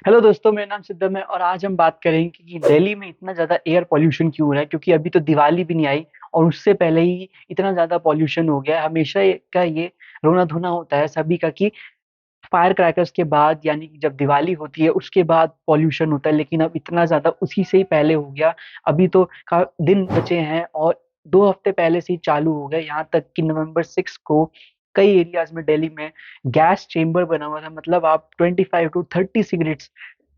Hello दोस्तों, मेरा नाम सिद्धम है और आज हम बात करेंगे कि दिल्ली में इतना ज्यादा एयर पॉल्यूशन क्यों हो रहा है। क्योंकि अभी तो दिवाली भी नहीं आई और उससे पहले ही इतना ज्यादा पॉल्यूशन हो गया है। हमेशा का ये रोना धोना होता है सभी का कि फायर क्रैकर्स के बाद, यानी कि जब दिवाली होती है उसके बाद पॉल्यूशन होता है, लेकिन अब इतना ज्यादा उसी से ही पहले हो गया। अभी तो दिन बचे हैं और 2 हफ्ते पहले से ही चालू हो गया। यहाँ तक कि November 6 को कई एरियाज में दिल्ली में गैस चेम्बर बना हुआ था। मतलब आप 25 to 30 सिगरेट्स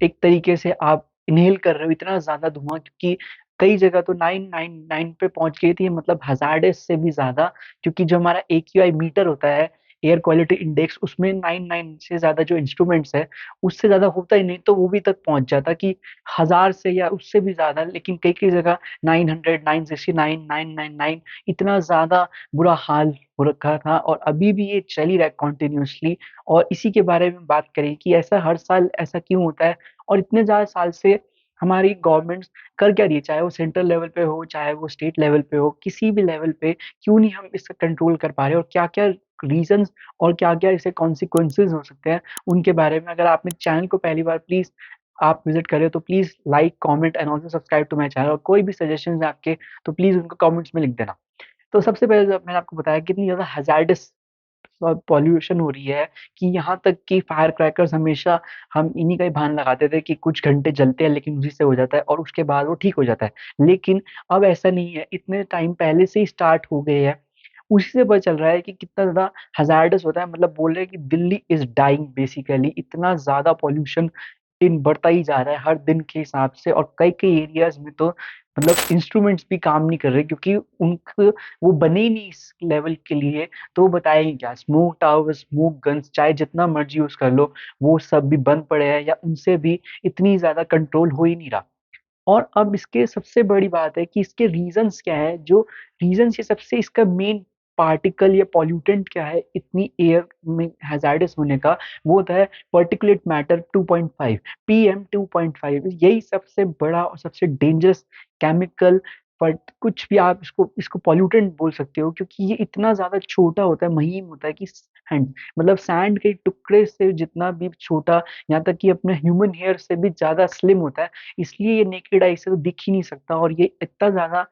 एक तरीके से आप इनहेल कर रहे हो, इतना ज्यादा धुआं। क्योंकि कई जगह तो 999 पे पहुंच गई थी, मतलब हजार्डस से भी ज्यादा। क्योंकि जो हमारा AQI मीटर होता है, एयर क्वालिटी इंडेक्स, उसमें 99 से ज्यादा जो इंस्ट्रूमेंट्स है उससे ज्यादा होता ही नहीं, तो वो भी तक पहुंच जाता कि 1000 से या उससे भी ज्यादा। लेकिन कई कई जगह 900, 969, 999, इतना ज्यादा बुरा हाल हो रखा था। और अभी भी ये चल ही रहा है कॉन्टिन्यूसली। और इसी के बारे में बात करें कि ऐसा हर साल ऐसा क्यों होता है और इतने ज्यादा साल से हमारी गवर्नमेंट कर क्या रही है, चाहे वो सेंट्रल लेवल पे हो चाहे वो स्टेट लेवल पे हो, किसी भी लेवल पे क्यों नहीं हम इसका कंट्रोल कर पा रहे, और क्या क्या रीजंस और क्या क्या इसके कॉन्सिक्वेंसेज हो सकते हैं उनके बारे में। अगर आपने चैनल को पहली बार प्लीज आप विजिट करें तो please like, comment and also subscribe to my channel. और कोई भी सजेशन है आपके तो प्लीज उनको कमेंट्स में लिख देना। तो सबसे पहले जब मैंने आपको बताया कितनी ज्यादा हजार्डस पॉल्यूशन हो रही है कि यहाँ तक कि फायर क्रैकर्स हमेशा हम इन्हीं का ही बहाना लगाते थे कि कुछ घंटे जलते हैं, लेकिन उसी से हो जाता है और उसके बाद वो ठीक हो जाता है। लेकिन अब ऐसा नहीं है, इतने टाइम पहले से ही स्टार्ट हो गए हैं। उसी से पता चल रहा है कि कितना ज्यादा हजार्डस होता है। मतलब बोल रहे हैं कि दिल्ली इज डाइंग बेसिकली, इतना ज्यादा पॉल्यूशन दिन बढ़ता ही जा रहा है हर दिन के हिसाब से। और कई कई एरियाज में तो मतलब इंस्ट्रूमेंट्स भी काम नहीं कर रहे, क्योंकि उनको वो बने ही नहीं इस लेवल के लिए। तो वो बताएंगे क्या, स्मोक टावर, स्मोक गन्स, चाहे जितना मर्जी यूज कर लो, वो सब भी बंद पड़े हैं या उनसे भी इतनी ज्यादा कंट्रोल हो ही नहीं रहा। और अब इसके सबसे बड़ी बात है कि इसके रीजंस क्या है। जो रीजंस, ये सबसे इसका मेन पार्टिकल या पॉल्यूटेंट क्या है इतनी एयर में हैजार्डस होने का, वो होता है पर्टिकुलेट मैटर 2.5, PM 2.5। यही सबसे बड़ा और सबसे डेंजरस केमिकल, पर कुछ भी आप इसको इसको पॉल्यूटेंट बोल सकते हो, क्योंकि ये इतना ज्यादा छोटा होता है, महीन होता है कि सैंड, मतलब सैंड के टुकड़े से जितना भी छोटा, यहाँ तक कि अपने ह्यूमन हेयर से भी ज्यादा स्लिम होता है। इसलिए ये नेकेड आई से तो दिख ही नहीं सकता। और ये इतना ज्यादा,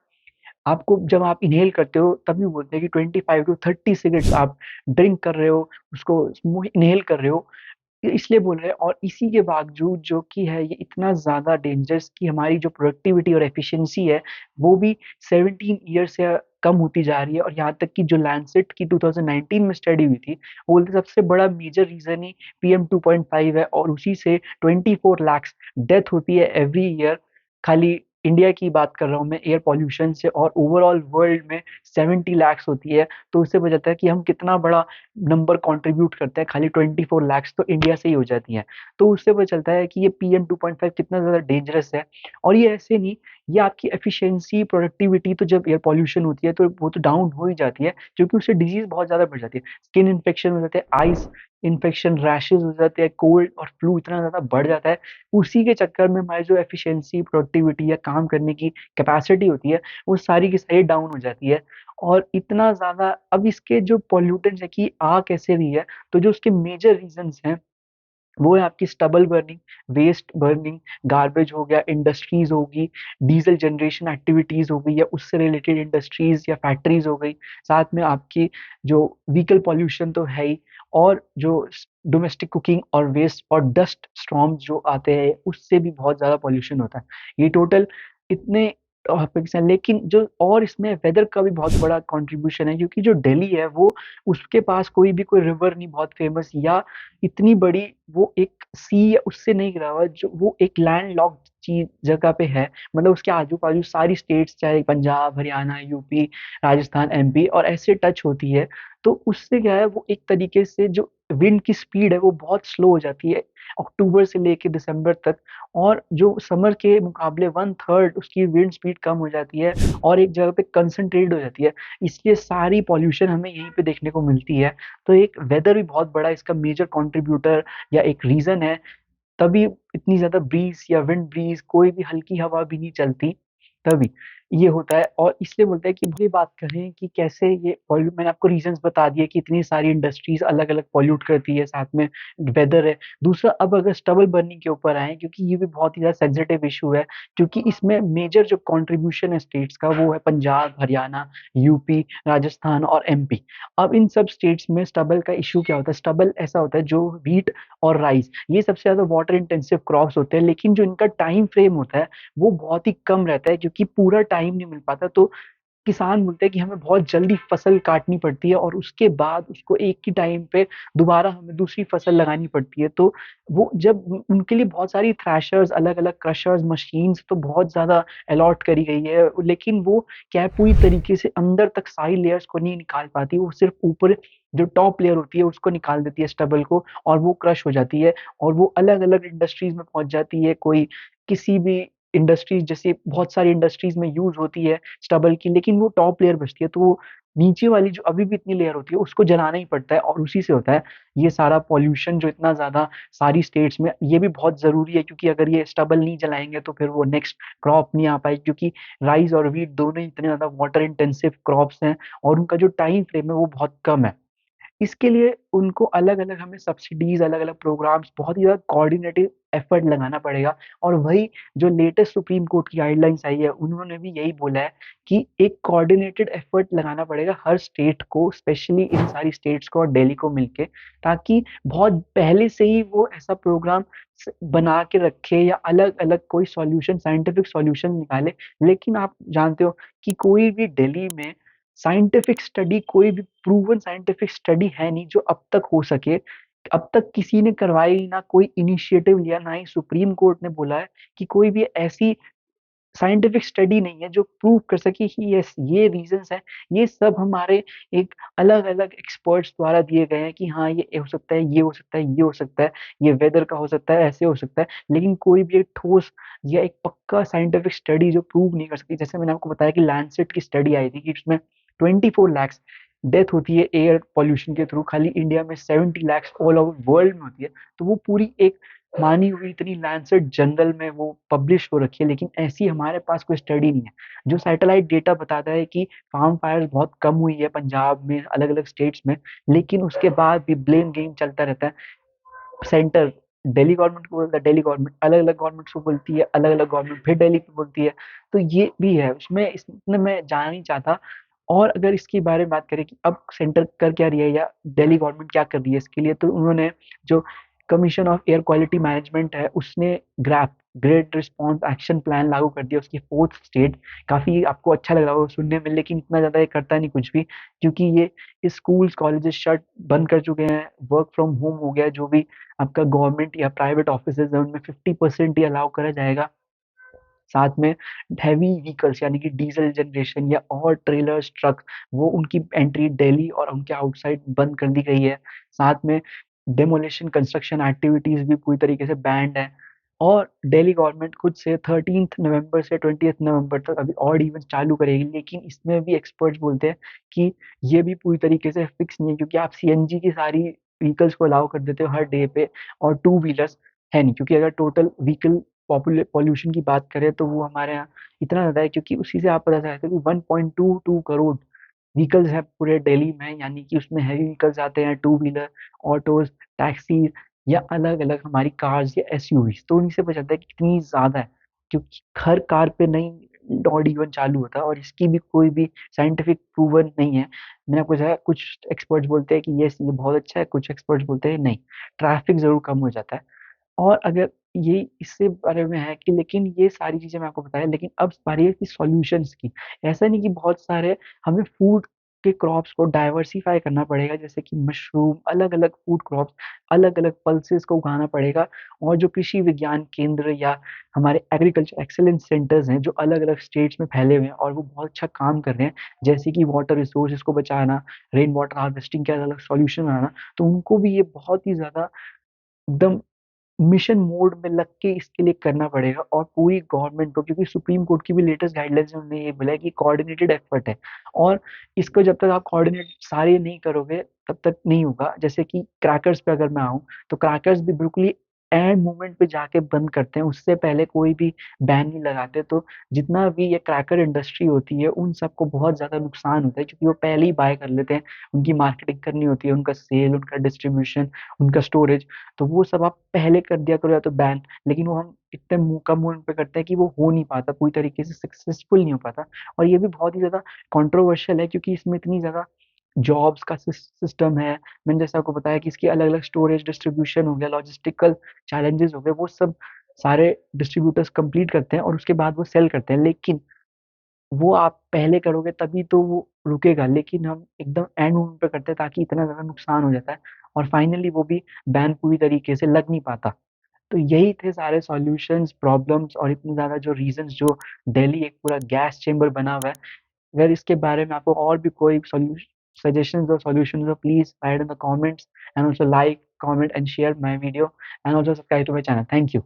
आपको जब आप इनहेल करते हो तभी बोलते हैं कि 25 to 30 सिगरेट्स आप ड्रिंक कर रहे हो, उसको इनहेल कर रहे हो, इसलिए बोल रहे हैं। और इसी के बावजूद जो कि है ये इतना ज्यादा डेंजरस कि हमारी जो प्रोडक्टिविटी और एफिशिएंसी है वो भी 17 ईयर से कम होती जा रही है। और यहाँ तक कि जो लैंसेट की 2019 में स्टडी हुई थी, वो बोलते सबसे बड़ा मेजर रीजन ही PM 2.5 है। और उसी से 24 लाख डेथ होती है एवरी ईयर। खाली इंडिया की बात कर रहा हूँ मैं एयर पॉल्यूशन से, और ओवरऑल वर्ल्ड में 70 लाख होती है। तो उससे पता चलता है कि हम कितना बड़ा नंबर कंट्रीब्यूट करते हैं। खाली 24 लाख तो इंडिया से ही हो जाती है। तो उससे पता चलता है कि ये PM 2.5 कितना ज्यादा डेंजरस है। और ये ऐसे नहीं, ये आपकी एफिशिएंसी, प्रोडक्टिविटी, तो जब एयर पॉल्यूशन होती है तो वो तो डाउन हो ही जाती है, क्योंकि उससे डिजीज बहुत ज्यादा बढ़ जाती है। स्किन इन्फेक्शन हो जाते हैं, आईज इन्फेक्शन, रैशेज हो जाते हैं, कोल्ड और फ्लू इतना ज्यादा बढ़ जाता है। उसी के चक्कर में हमारी जो एफिशिएंसी, प्रोडक्टिविटी या काम करने की कैपेसिटी होती है, वो सारी की सारी डाउन हो जाती है। और इतना ज्यादा, अब इसके जो पॉल्यूटेंट्स है कि आ कैसे रही है, तो जो उसके मेजर रीजंस हैं वो है आपकी stubble burning, waste burning, garbage हो गया, इंडस्ट्रीज होगी, डीजल जनरेशन एक्टिविटीज हो गई या उससे रिलेटेड इंडस्ट्रीज या फैक्ट्रीज हो गई। साथ में आपकी जो व्हीकल पॉल्यूशन तो है ही, और जो डोमेस्टिक कुकिंग और वेस्ट और डस्ट स्टॉर्म्स जो आते हैं उससे भी बहुत ज्यादा पॉल्यूशन होता है। ये टोटल इतने टॉपिक्स हैं। लेकिन जो और इसमें वेदर का भी बहुत बड़ा कंट्रीब्यूशन है, क्योंकि जो दिल्ली है वो, उसके पास कोई भी कोई रिवर नहीं बहुत फेमस, या इतनी बड़ी वो एक सी उससे नहीं गिरा हुआ, जो वो एक लैंड लॉक्ड चीज जगह पे है। मतलब उसके आजू बाजू सारी स्टेट्स, चाहे पंजाब, हरियाणा, यूपी, राजस्थान, MP, और ऐसे टच होती है। तो उससे क्या है, वो एक तरीके से जो विंड की स्पीड है वो बहुत स्लो हो जाती है अक्टूबर से लेके दिसंबर तक। और जो समर के मुकाबले 1/3 उसकी विंड स्पीड कम हो जाती है और एक जगह पे कंसंट्रेट हो जाती है। इसलिए सारी पॉल्यूशन हमें यहीं पे देखने को मिलती है। तो एक वेदर भी बहुत बड़ा इसका मेजर कंट्रीब्यूटर या एक रीजन है। तभी इतनी ज्यादा ब्रीज या विंड ब्रीज, कोई भी हल्की हवा भी नहीं चलती तभी। ये होता है और इसलिए बोलते हैं कि ये बात करें कि कैसे ये पॉल्यूट मैंने आपको रीजंस बता दिए कि इतनी सारी इंडस्ट्रीज अलग अलग पॉल्यूट करती है, साथ में वेदर है। दूसरा, अब अगर स्टबल बर्निंग के ऊपर आए, क्योंकि ये भी बहुत ही ज्यादा सेंसिटिव इशू है, क्योंकि इसमें मेजर जो कंट्रीब्यूशन है स्टेट्स का वो है पंजाब, हरियाणा, यूपी, राजस्थान और एमपी। अब इन सब स्टेट्स में स्टबल का इशू क्या होता है? स्टबल ऐसा होता है जो व्हीट और राइस, ये सबसे ज्यादा वाटर इंटेंसिव क्रॉप्स होते हैं, लेकिन जो इनका टाइम फ्रेम होता है वो बहुत ही कम रहता है, क्योंकि पूरा टाइम नहीं मिल पाता। तो किसान बोलते हैं कि हमें बहुत जल्दी फसल काटनी पड़ती है और उसके बाद उसको एक ही टाइम पे दोबारा हमें दूसरी फसल लगानी पड़ती है। तो वो जब उनके लिए बहुत सारी थ्रैशर्स, अलग अलग क्रशर्स, मशीन्स तो बहुत ज्यादा अलॉट करी गई है, लेकिन वो क्या है, पूरी तरीके से अंदर तक सारी लेयर्स को नहीं निकाल पाती। वो सिर्फ ऊपर जो टॉप लेयर होती है उसको निकाल देती है, स्टबल को, और वो क्रश हो जाती है और वो अलग अलग इंडस्ट्रीज में पहुंच जाती है। कोई किसी भी इंडस्ट्रीज, जैसे बहुत सारी इंडस्ट्रीज में यूज होती है स्टबल की, लेकिन वो टॉप लेयर बचती है, तो वो नीचे वाली जो अभी भी इतनी लेयर होती है उसको जलाना ही पड़ता है, और उसी से होता है ये सारा पॉल्यूशन जो इतना ज्यादा सारी स्टेट्स में। ये भी बहुत जरूरी है, क्योंकि अगर ये स्टबल नहीं जलाएंगे तो फिर वो नेक्स्ट क्रॉप नहीं आ पाएगी, क्योंकि राइस और व्हीट दोनों ही इतने ज्यादा वाटर इंटेंसिव क्रॉप्स हैं और उनका जो टाइम फ्रेम है वो बहुत कम है। इसके लिए उनको अलग अलग हमें सब्सिडीज, अलग अलग प्रोग्राम्स, बहुत ही ज्यादा कोऑर्डिनेटिव एफर्ट लगाना पड़ेगा। और वही जो लेटेस्ट सुप्रीम कोर्ट की गाइडलाइंस आई है, उन्होंने भी यही बोला है कि एक कोऑर्डिनेटेड एफर्ट लगाना पड़ेगा हर स्टेट को, स्पेशली इन सारी स्टेट्स को और दिल्ली को मिलके, ताकि बहुत पहले से ही वो ऐसा प्रोग्राम बना के रखे या अलग अलग कोई सॉल्यूशन, साइंटिफिक सॉल्यूशन निकाले। लेकिन आप जानते हो कि कोई भी दिल्ली में साइंटिफिक स्टडी, कोई भी प्रूवन साइंटिफिक स्टडी है नहीं जो अब तक हो सके। अब तक किसी ने करवाई ना, कोई इनिशिएटिव लिया, ना ही सुप्रीम कोर्ट ने बोला है कि कोई भी ऐसी साइंटिफिक स्टडी नहीं है जो प्रूव कर सके कि यस ये रीजंस है। ये सब हमारे एक अलग अलग एक्सपर्ट्स द्वारा दिए गए हैं कि हाँ ये हो सकता है, ये हो सकता है, ये हो सकता है, ये वेदर का हो सकता है, ऐसे हो सकता है, लेकिन कोई भी एक ठोस या एक पक्का साइंटिफिक स्टडी जो प्रूव नहीं कर सकती। जैसे मैंने आपको बताया कि लैंडसेट की स्टडी आई थी कि उसमें 24 लाख डेथ होती है एयर पॉल्यूशन के थ्रू, खाली इंडिया में 70 लाख ऑल ओवर वर्ल्ड में होती है। तो वो पूरी एक मानी हुई इतनी लैंसेट जर्नल में वो पब्लिश हो रखी है, लेकिन ऐसी हमारे पास कोई स्टडी नहीं है। जो सैटेलाइट डेटा बताता है कि फार्म फायर बहुत कम हुई है पंजाब में, अलग अलग स्टेट्स में, लेकिन उसके बाद भी ब्लेम गेम चलता रहता है। सेंटर दिल्ली गवर्नमेंट को बोलता है, दिल्ली गवर्नमेंट अलग अलग गवर्नमेंट को बोलती है, अलग अलग गवर्नमेंट फिर दिल्ली को बोलती है। तो ये भी है उसमें, इसमें मैं जानना नहीं चाहता। और अगर इसके बारे में बात करें कि अब सेंटर कर क्या रही है या दिल्ली गवर्नमेंट क्या कर रही है इसके लिए, तो उन्होंने जो commission of air quality management है उसने grab, great response action plan लागू कर दिया, उसकी फोर्थ स्टेट। काफी आपको अच्छा लग रहा होगा सुनने में, लेकिन इतना ज्यादा ये करता नहीं कुछ भी, क्योंकि ये स्कूल्स कॉलेजेस शट बंद कर चुके हैं, वर्क फ्रॉम होम हो गया। जो भी आपका गवर्नमेंट या प्राइवेट ऑफिस है उनमें 50% ही अलाउ करा जाएगा। साथ में हैवी व्हीकल्स यानी कि डीजल जनरेशन या और ट्रेलर्स, ट्रक, वो उनकी एंट्री दिल्ली और उनके आउटसाइड बंद कर दी गई है। साथ में डेमोलिशन कंस्ट्रक्शन एक्टिविटीज भी पूरी तरीके से बैंड है। और दिल्ली गवर्नमेंट खुद से 13 नवंबर से 20 नवंबर तक अभी ऑड इवेंट चालू करेगी, लेकिन इसमें भी एक्सपर्ट्स बोलते हैं कि ये भी पूरी तरीके से फिक्स नहीं है, क्योंकि आप सीएनजी की सारी व्हीकल्स को अलाउ कर देते हो हर डे पे, और टू व्हीलर्स है नहीं, क्योंकि अगर टोटल व्हीकल पॉल्यूशन की बात करें तो वो हमारे यहाँ इतना ज्यादा है, क्योंकि उसी से आप पता चलता है कि 1.22 करोड़ व्हीकल्स है पूरे दिल्ली में, यानी कि उसमें हैवी व्हीकल्स आते हैं, टू व्हीलर, ऑटोज, टैक्सी, या अलग अलग हमारी कार्स या एसयूवीज। तो उन्हीं से पता चलता है कि कितनी ज्यादा है, क्योंकि हर कार पे नई डॉट इवन चालू होता है और इसकी भी कोई भी साइंटिफिक प्रूवन नहीं है। मैंने आपको बताया, कुछ एक्सपर्ट्स बोलते हैं कि ये बहुत अच्छा है, कुछ एक्सपर्ट्स बोलते हैं नहीं, ट्रैफिक जरूर कम हो जाता है। और अगर ये इससे बारे में है कि, लेकिन ये सारी चीजें मैं आपको बताया, लेकिन अब बारी है कि सॉल्यूशंस की। ऐसा नहीं कि बहुत सारे हमें फूड के क्रॉप्स को डाइवर्सिफाई करना पड़ेगा, जैसे कि मशरूम, अलग अलग फूड क्रॉप्स, अलग अलग पल्सेस को उगाना पड़ेगा। और जो कृषि विज्ञान केंद्र या हमारे एग्रीकल्चर एक्सेलेंस सेंटर्स हैं जो अलग अलग स्टेट्स में फैले हुए हैं और वो बहुत अच्छा काम कर रहे हैं, जैसे कि वाटर रिसोर्सेज को बचाना, रेन वाटर हार्वेस्टिंग के अलग अलग सॉल्यूशन बनाना, तो उनको भी ये बहुत ही ज्यादा एकदम मिशन मोड में लग के इसके लिए करना पड़ेगा। और पूरी गवर्नमेंट को, क्योंकि सुप्रीम कोर्ट की भी लेटेस्ट गाइडलाइंस में उन्होंने ये बोला है कि कोऑर्डिनेटेड एफर्ट है, और इसको जब तक आप कोऑर्डिनेट सारे नहीं करोगे तब तक नहीं होगा। जैसे कि क्रैकर्स पे अगर मैं आऊँ, तो क्रैकर्स भी बिल्कुल ही एंड मोमेंट पे जाके बंद करते हैं, उससे पहले कोई भी बैन नहीं लगाते। तो जितना भी ये क्रैकर इंडस्ट्री होती है, उन सबको बहुत ज़्यादा नुकसान होता है क्योंकि वो पहले ही बाय कर लेते हैं, उनकी मार्केटिंग करनी होती है, उनका सेल, उनका डिस्ट्रीब्यूशन, उनका स्टोरेज, तो वो सब आप पहले कर दिया करो या तो बैन। लेकिन वो हम इतने कम मोमेंट पे करते हैं कि वो हो नहीं पाता, पूरी तरीके से सक्सेसफुल नहीं हो पाता। और ये भी बहुत ही ज़्यादा कंट्रोवर्शियल है क्योंकि इसमें इतनी ज़्यादा जॉब्स का सिस्टम है। मैंने जैसे आपको बताया कि इसकी अलग-अलग स्टोरेज, डिस्ट्रीब्यूशन हो गया, लॉजिस्टिकल चैलेंजेस हो गए, वो सब सारे डिस्ट्रीब्यूटर्स कंप्लीट करते हैं और उसके बाद वो सेल करते हैं। लेकिन वो आप पहले करोगे तभी तो वो रुकेगा, लेकिन हम एकदम एंड मोमेंट पे करते हैं ताकि इतना ज़्यादा नुकसान हो जाता है और फाइनली वो भी बैन पूरी तरीके से लग नहीं पाता। तो यही थे सारे सॉल्यूशंस, प्रॉब्लम्स और इतने ज़्यादा जो रीज़न्स जो दिल्ली एक पूरा गैस चेंबर बना हुआ है। अगर इसके बारे में आपको और भी कोई suggestions or solutions, so please write in the comments and also like, comment and share my video and also subscribe to my channel. Thank you.